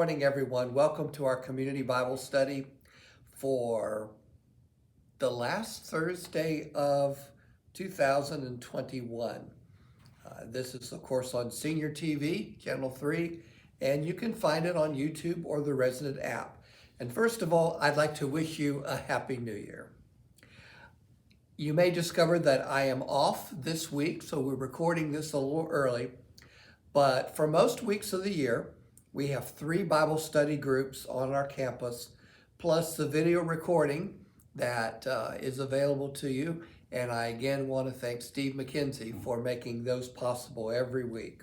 morning, everyone. Welcome to our community Bible study for the last Thursday of 2021. This is, of course, on Senior TV, Channel 3, and you can find it on YouTube or the Resident app. And first of all, I'd like to wish you a Happy New Year. You may discover that I am off this week, so we're recording this a little early. But for most weeks of the year, we have 3 Bible study groups on our campus, plus the video recording that is available to you. And I again want to thank Steve McKenzie for making those possible every week.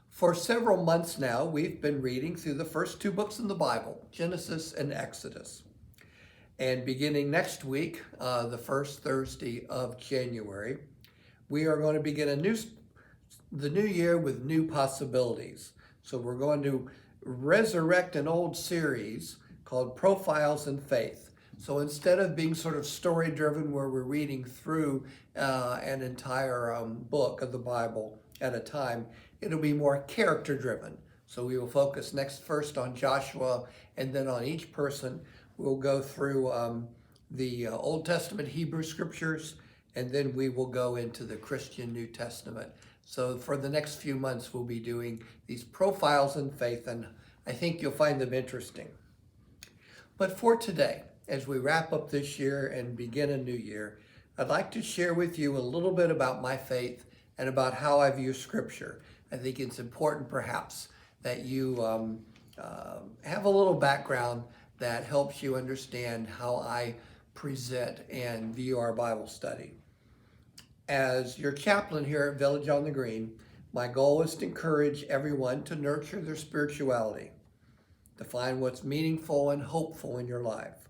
For several months now, we've been reading through the first 2 books in the Bible, Genesis and Exodus. And beginning next week, the first Thursday of January, we are going to begin the new year with new possibilities. So we're going to resurrect an old series called Profiles in Faith. So instead of being sort of story-driven where we're reading through an entire book of the Bible at a time, it'll be more character-driven. So we will focus first on Joshua, and then on each person. We'll go through the Old Testament Hebrew scriptures, and then we will go into the Christian New Testament. So for the next few months, we'll be doing these profiles in faith, and I think you'll find them interesting. But for today, as we wrap up this year and begin a new year, I'd like to share with you a little bit about my faith and about how I view Scripture. I think it's important, perhaps, that you have a little background that helps you understand how I present and view our Bible study. As your chaplain here at Village on the Green, my goal is to encourage everyone to nurture their spirituality, to find what's meaningful and hopeful in your life,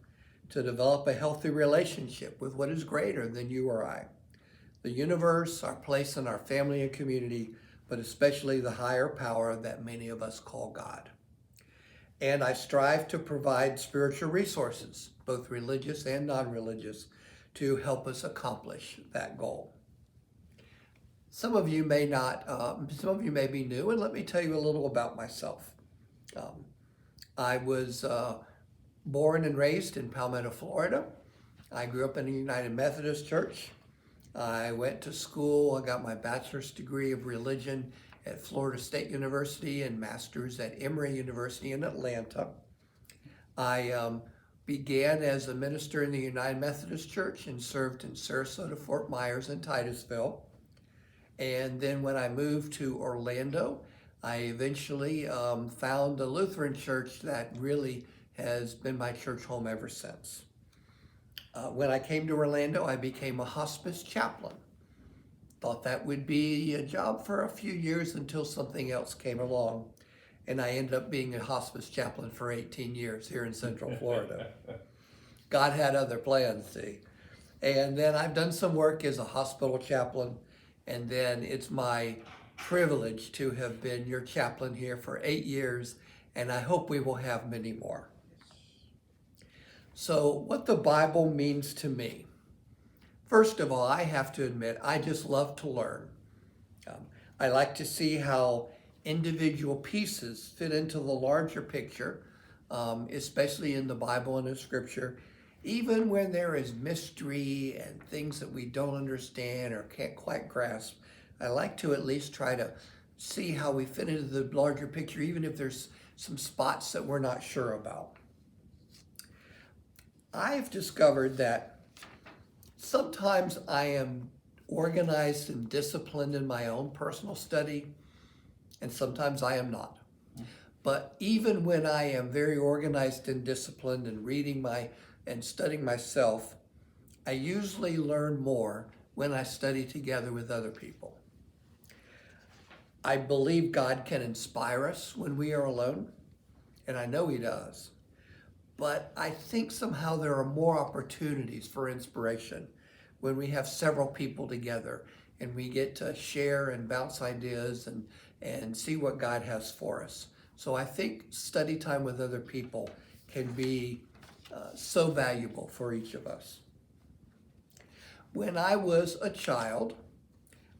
to develop a healthy relationship with what is greater than you or I, the universe, our place in our family and community, but especially the higher power that many of us call God. And I strive to provide spiritual resources, both religious and non-religious, to help us accomplish that goal. Some of you may be new, and let me tell you a little about myself. I was born and raised in Palmetto, Florida. I grew up in a United Methodist church. I went to school. I got my bachelor's degree of religion at Florida State University and master's at Emory University in Atlanta. I began as a minister in the United Methodist Church and served in Sarasota, Fort Myers, and Titusville. And then when I moved to Orlando, I eventually found a Lutheran church that really has been my church home ever since. When I came to Orlando, I became a hospice chaplain. Thought that would be a job for a few years until something else came along. And I ended up being a hospice chaplain for 18 years here in Central Florida. God had other plans, see. And then I've done some work as a hospital chaplain. And then it's my privilege to have been your chaplain here for 8 years. And I hope we will have many more. So what the Bible means to me. First of all, I have to admit, I just love to learn. I like to see how individual pieces fit into the larger picture, especially in the Bible and in Scripture. Even when there is mystery and things that we don't understand or can't quite grasp, I like to at least try to see how we fit into the larger picture, even if there's some spots that we're not sure about. I've discovered that sometimes I am organized and disciplined in my own personal study, and sometimes I am not. But even when I am very organized and disciplined and reading and studying myself, I usually learn more when I study together with other people. I believe God can inspire us when we are alone, and I know He does. But I think somehow there are more opportunities for inspiration when we have several people together and we get to share and bounce ideas and see what God has for us. So I think study time with other people can be so valuable for each of us. When I was a child,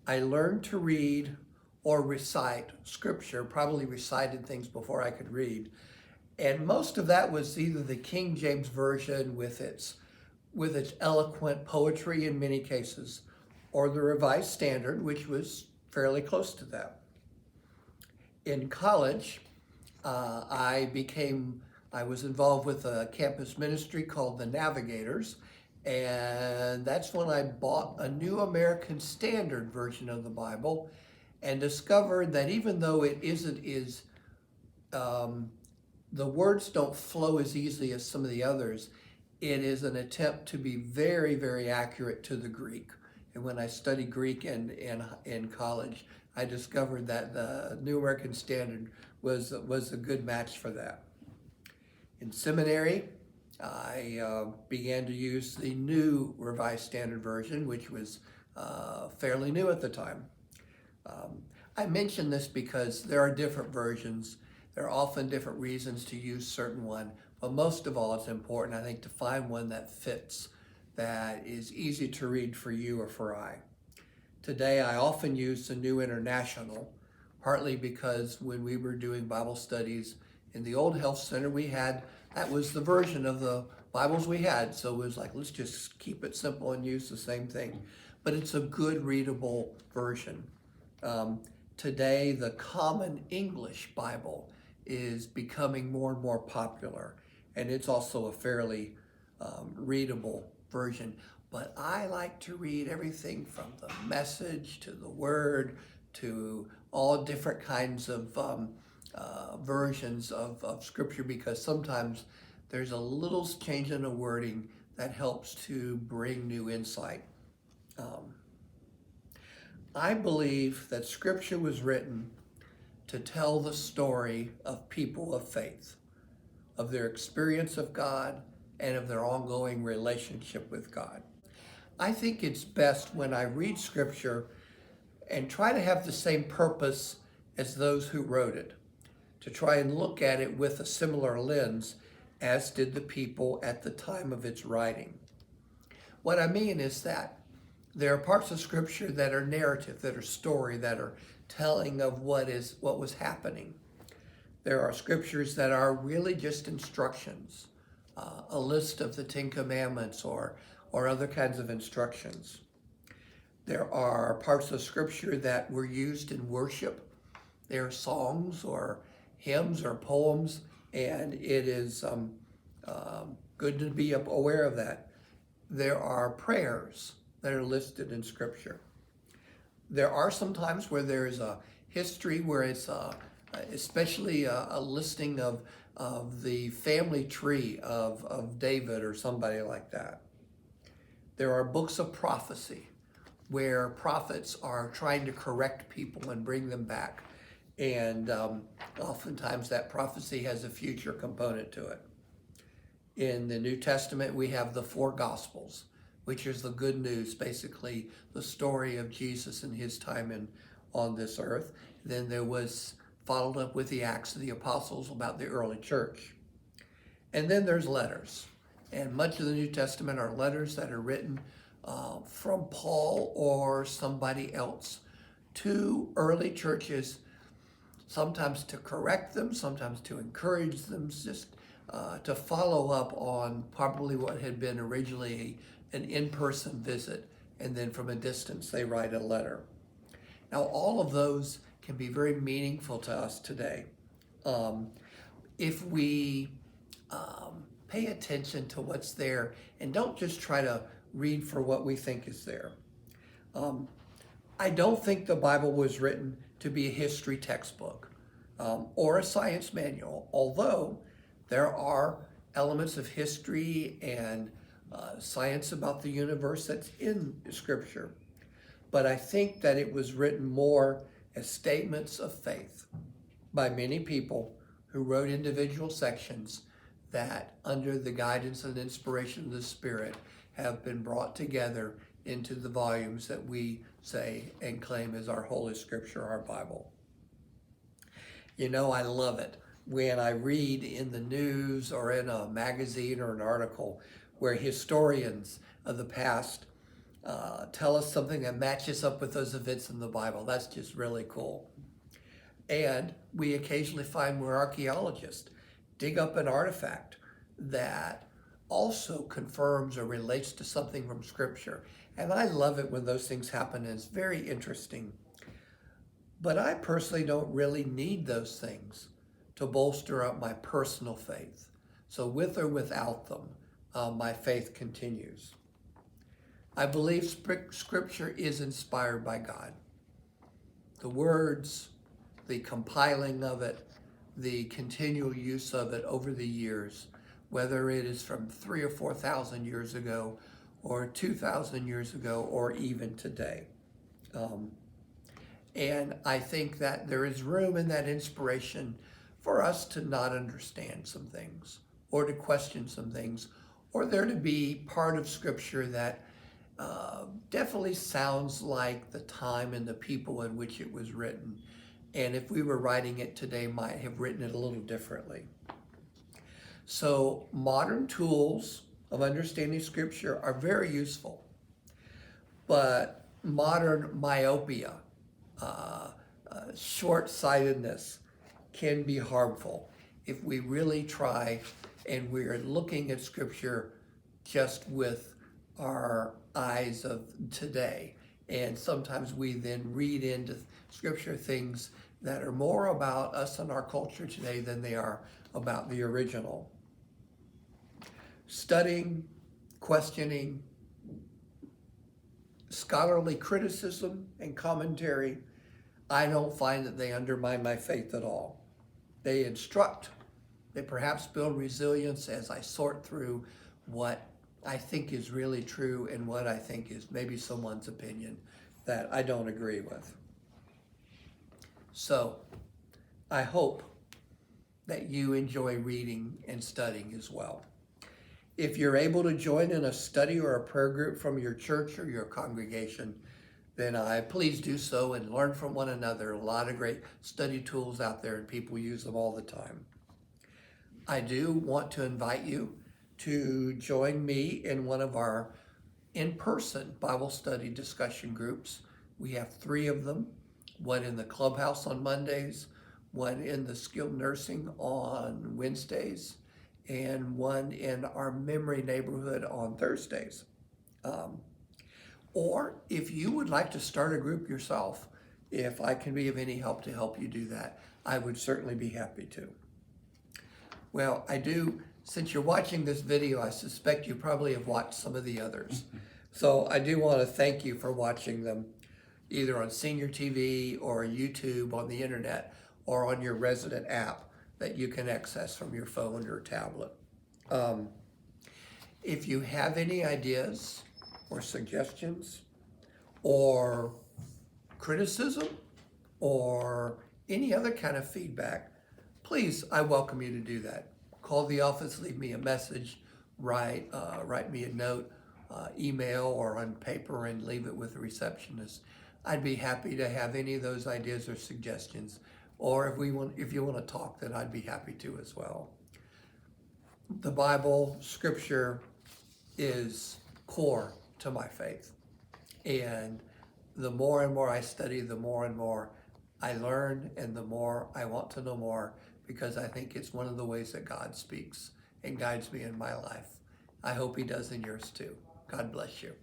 I learned to read or recite scripture, probably recited things before I could read. And most of that was either the King James Version with its eloquent poetry in many cases, or the Revised Standard, which was fairly close to that. In college, I was involved with a campus ministry called the Navigators, and that's when I bought a New American Standard version of the Bible and discovered that even though it isn't as, the words don't flow as easily as some of the others, it is an attempt to be very, very accurate to the Greek. And when I studied Greek in college, I discovered that the New American Standard was a good match for that. In seminary, I began to use the New Revised Standard Version, which was fairly new at the time. I mention this because there are different versions. There are often different reasons to use certain one, but most of all, it's important, I think, to find one that fits, that is easy to read for you or for I. Today, I often use the New International, partly because when we were doing Bible studies in the old health center, that was the version of the Bibles we had. So it was like, let's just keep it simple and use the same thing. But it's a good readable version. Today, the Common English Bible is becoming more and more popular, and it's also a fairly readable version. But I like to read everything from the Message to the Word to all different kinds of versions of Scripture, because sometimes there's a little change in the wording that helps to bring new insight. I believe that Scripture was written to tell the story of people of faith, of their experience of God, and of their ongoing relationship with God. I think it's best when I read Scripture and try to have the same purpose as those who wrote it, to try and look at it with a similar lens as did the people at the time of its writing. What I mean is that there are parts of Scripture that are narrative, that are story, that are telling of what was happening. There are Scriptures that are really just instructions, a list of the Ten Commandments or other kinds of instructions. There are parts of Scripture that were used in worship. There are songs or hymns or poems, and it is good to be aware of that. There are prayers that are listed in Scripture. There are some times where there is a history where it's especially a listing of the family tree of David or somebody like that. There are books of prophecy where prophets are trying to correct people and bring them back. And oftentimes that prophecy has a future component to it. In the New Testament, we have the four Gospels, which is the good news, basically the story of Jesus and his time on this earth. Then there was followed up with the Acts of the Apostles about the early church. And then there's letters. And much of the New Testament are letters that are written from Paul or somebody else to early churches, sometimes to correct them, sometimes to encourage them, just to follow up on probably what had been originally an in-person visit, and then from a distance they write a letter. Now, all of those can be very meaningful to us today if we pay attention to what's there and don't just try to read for what we think is there. I don't think the Bible was written to be a history textbook or a science manual, although there are elements of history and science about the universe that's in Scripture. But I think that it was written more as statements of faith by many people who wrote individual sections that, under the guidance and inspiration of the Spirit, have been brought together into the volumes that we say and claim as our Holy Scripture, our Bible. You know, I love it when I read in the news or in a magazine or an article where historians of the past tell us something that matches up with those events in the Bible. That's just really cool. And we occasionally find where archaeologists dig up an artifact that also confirms or relates to something from Scripture. And I love it when those things happen, and it's very interesting. But I personally don't really need those things to bolster up my personal faith. So with or without them, my faith continues. I believe Scripture is inspired by God. The words, the compiling of it, the continual use of it over the years, whether it is from 3,000 or 4,000 years ago, or 2,000 years ago, or even today. And I think that there is room in that inspiration for us to not understand some things, or to question some things, or there to be part of Scripture that definitely sounds like the time and the people in which it was written. And if we were writing it today, might have written it a little differently. So modern tools of understanding Scripture are very useful, but modern myopia, short-sightedness can be harmful if we really try and we're looking at Scripture just with our eyes of today. And sometimes we then read into Scripture things that are more about us and our culture today than they are about the original. Studying, questioning, scholarly criticism and commentary, I don't find that they undermine my faith at all. They instruct, they perhaps build resilience as I sort through what I think is really true and what I think is maybe someone's opinion that I don't agree with. So I hope that you enjoy reading and studying as well. If you're able to join in a study or a prayer group from your church or your congregation, then please do so and learn from one another. A lot of great study tools out there, and people use them all the time. I do want to invite you to join me in one of our in-person Bible study discussion groups. We have 3 of them, one in the clubhouse on Mondays, one in the skilled nursing on Wednesdays, and one in our memory neighborhood on Thursdays. Or if you would like to start a group yourself, if I can be of any help to help you do that, I would certainly be happy to. Well, since you're watching this video, I suspect you probably have watched some of the others. So I do want to thank you for watching them, either on Senior TV or YouTube on the internet or on your resident app that you can access from your phone or tablet. If you have any ideas or suggestions or criticism or any other kind of feedback, please, I welcome you to do that. Call the office, leave me a message, write me a note, email or on paper, and leave it with the receptionist. I'd be happy to have any of those ideas or suggestions. Or if you want to talk, then I'd be happy to as well. The Bible, Scripture, is core to my faith. And the more and more I study, the more and more I learn, and the more I want to know more, because I think it's one of the ways that God speaks and guides me in my life. I hope He does in yours too. God bless you.